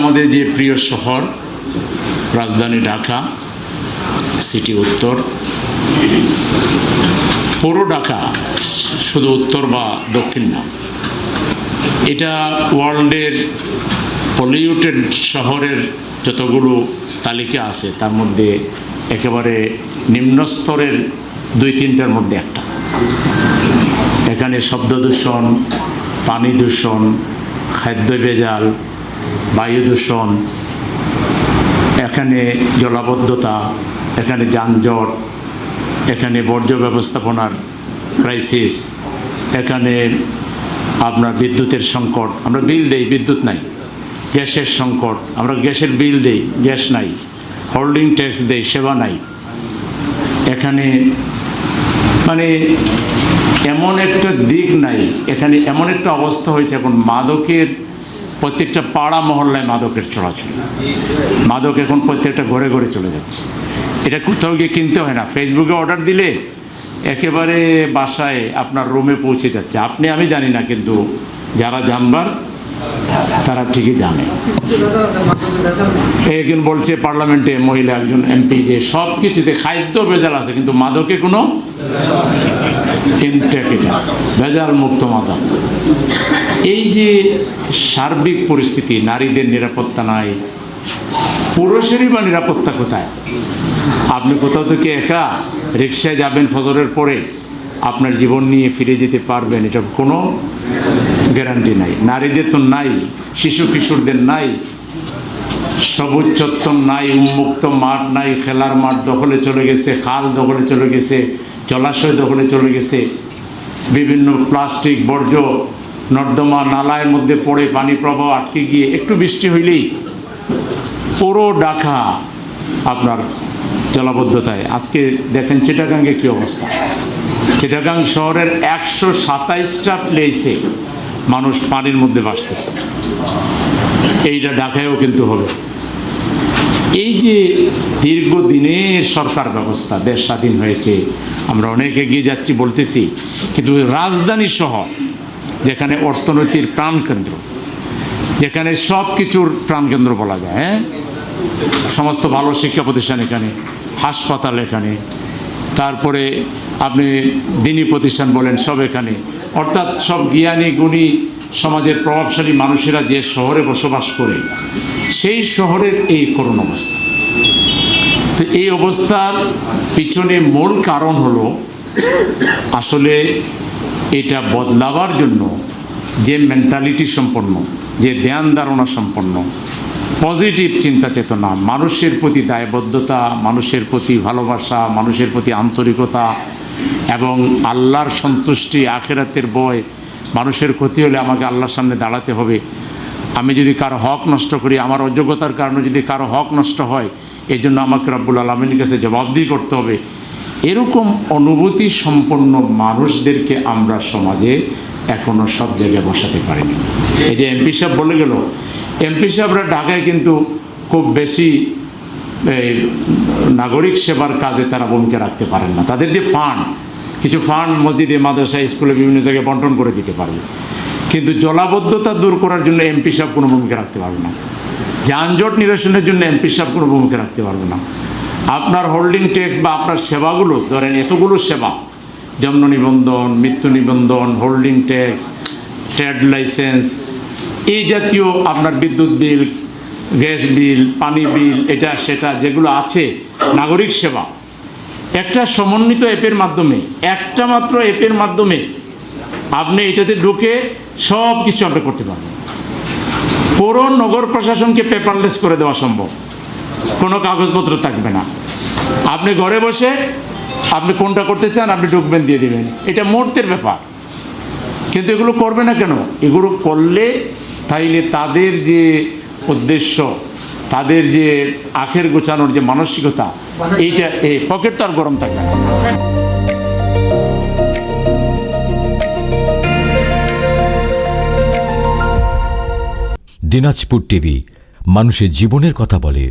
আমাদের যে প্রিয় শহর রাজধানী ঢাকা সিটি উত্তর, পুরো ঢাকা, শুধু উত্তর বা দক্ষিণ না, এটা ওয়ার্ল্ডের পলিউটেড শহরের যতগুলো তালিকা আছে তার মধ্যে একেবারে নিম্নস্তরের 2-3টার মধ্যে একটা। এখানে শব্দ দূষণ, পানি দূষণ, খাদ্য ভেজাল, বায়ু দূষণ, এখানে জলাবদ্ধতা, এখানে যানজট, এখানে বর্জ্য ব্যবস্থাপনার ক্রাইসিস, এখানে আপনার বিদ্যুতের সংকট, আমরা বিল দেই বিদ্যুৎ নাই, গ্যাসের সংকট, আমরা গ্যাসের বিল দেই গ্যাস নাই, হোল্ডিং ট্যাক্স দেই সেবা নাই। এখানে মানে এমন একটা দিক নাই, এখানে এমন একটা অবস্থা হয়েছে এখন মাদকের প্রত্যেকটা পাড়া মহল্লায় মাদকের চলাচল, মাদক এখন প্রত্যেকটা ঘরে ঘরে চলে যাচ্ছে। এটা কোথাও গিয়ে কিনতে হয় না, ফেসবুকে অর্ডার দিলে একেবারে বাসায় আপনার রুমে পৌঁছে যাচ্ছে। আপনি আমি জানি না, কিন্তু যারা জানবার তারা ঠিকই জানে। একজন বলছে পার্লামেন্টে মহিলা একজন এমপি যে সব কিছুতে খাদ্য ভেজাল আছে কিন্তু মাদকে কোনো ভেজাল মুক্ত মাদক। এই যে সার্বিক পরিস্থিতি, নারীদের নিরাপত্তা নাই, পুরুষেরই বা নিরাপত্তা কোথায়? আপনি কোথাও থেকে একা রিক্সায় যাবেন ফজরের পরে, আপনার জীবন নিয়ে ফিরে যেতে পারবেন এটা কোনো গ্যারান্টি নাই। নারীদের তো নাই, শিশু কিশোরদের নাই, সবুজ চত্বর নাই, উন্মুক্ত মাঠ নাই, খেলার মাঠ দখলে চলে গেছে, খাল দখলে চলে গেছে, জলাশয় দখলে চলে গেছে, বিভিন্ন প্লাস্টিক বর্জ্য নর্দমা নালার মধ্যে পড়ে পানি প্রবাহ আটকে গিয়ে একটু বৃষ্টি হইলেই পুরো ঢাকা আপনার জলাবদ্ধতায়। আজকে দেখেন চিটাগাঙ্গে কী অবস্থা। চিটাগাং শহরের 127টা প্লেসে মানুষ পানির মধ্যে ভাসতেছে। এইটা ঢাকায়ও কিন্তু হবে। এই যে দীর্ঘদিনের সরকার ব্যবস্থা, দেশ স্বাধীন হয়েছে, আমরা অনেক এগিয়ে যাচ্ছি বলতেছি, কিন্তু রাজধানী শহর যেখানে অর্থনীতির প্রাণকেন্দ্র, যেখানে সব কিছুর প্রাণকেন্দ্র বলা যায়, হ্যাঁ, সমস্ত ভালো শিক্ষা প্রতিষ্ঠান এখানে, হাসপাতাল এখানে, তারপরে আপনি দিনী প্রতিষ্ঠান বলেন সব এখানে, অর্থাৎ সব জ্ঞানী গুণী সমাজের প্রভাবশালী মানুষেরা যে শহরে বসবাস করে, সেই শহরের এই করুণ অবস্থা। তো এই অবস্থার পিছনে মূল কারণ হলো আসলে এটা বদলাবার জন্য যে মেন্টালিটি সম্পন্ন, যে ধ্যান ধারণা সম্পন্ন, পজিটিভ চিন্তা চেতনা, মানুষের প্রতি দায়বদ্ধতা, মানুষের প্রতি ভালোবাসা, মানুষের প্রতি আন্তরিকতা এবং আল্লাহর সন্তুষ্টি, আখিরাতের ভয়, মানুষের ক্ষতি হলে আমাকে আল্লাহর সামনে দাঁড়াতে হবে, আমি যদি কারো হক নষ্ট করি, আমার অযোগ্যতার কারণে যদি কারো হক নষ্ট হয়, এই জন্য আমাকে রব্বুল আলামিনের কাছে জবাবদিহি করতে হবে, এরকম অনুভূতি সম্পন্ন মানুষদেরকে আমরা সমাজে এখনও সব জায়গায় বসাতে পারিনি। এই যে এমপি সাহেব বলে গেল, এমপি সাহেবরা ঢাকায় কিন্তু খুব বেশি নাগরিক সেবার কাজে তারা ভূমিকা রাখতে পারেন না। তাদের যে ফান্ড, কিছু ফান্ড মসজিদে, মাদ্রাসা, স্কুলে বিভিন্ন জায়গায় বন্টন করে দিতে পারবে, কিন্তু জলাবদ্ধতা দূর করার জন্য এমপি সাহেব কোনো ভূমিকা রাখতে পারবে না, যানজট নিরসনের জন্য এমপি সাহেব কোনো ভূমিকা রাখতে পারবে না। আপনার হোল্ডিং ট্যাক্স বা আপনার সেবাগুলো, ধরেন এতগুলো সেবা, জন্ম নিবন্ধন, মৃত্যু নিবন্ধন, হোল্ডিং ট্যাক্স, ট্রেড লাইসেন্স, এই জাতীয় আপনার বিদ্যুৎ বিল, গ্যাস বিল, পানি বিল, এটা সেটা যেগুলো আছে নাগরিক সেবা, একটা সমন্বিত অ্যাপের মাধ্যমে, একটা মাত্র অ্যাপের মাধ্যমে আপনি এটাতে ঢুকে সব কিছু আপনি করতে পারবেন। পুরো নগর প্রশাসনকে পেপারলেস করে দেওয়া সম্ভব, কোনো কাগজপত্র থাকবে না। আপনি ঘরে বসে আপনি কোনটা করতে চান আপনি ঢুকবেন, দিয়ে দেবেন, এটা মুহূর্তের ব্যাপার। কিন্তু এগুলো করবে না কেন? এগুলো করলে তাইলে তাদের যে উদ্দেশ্য, তাদের যে আখের গোছানোর যে মানসিকতা, এইটা এই পকেট তো আর গরম থাকবে না। দিনাজপুর টিভি মানুষের জীবনের কথা বলে।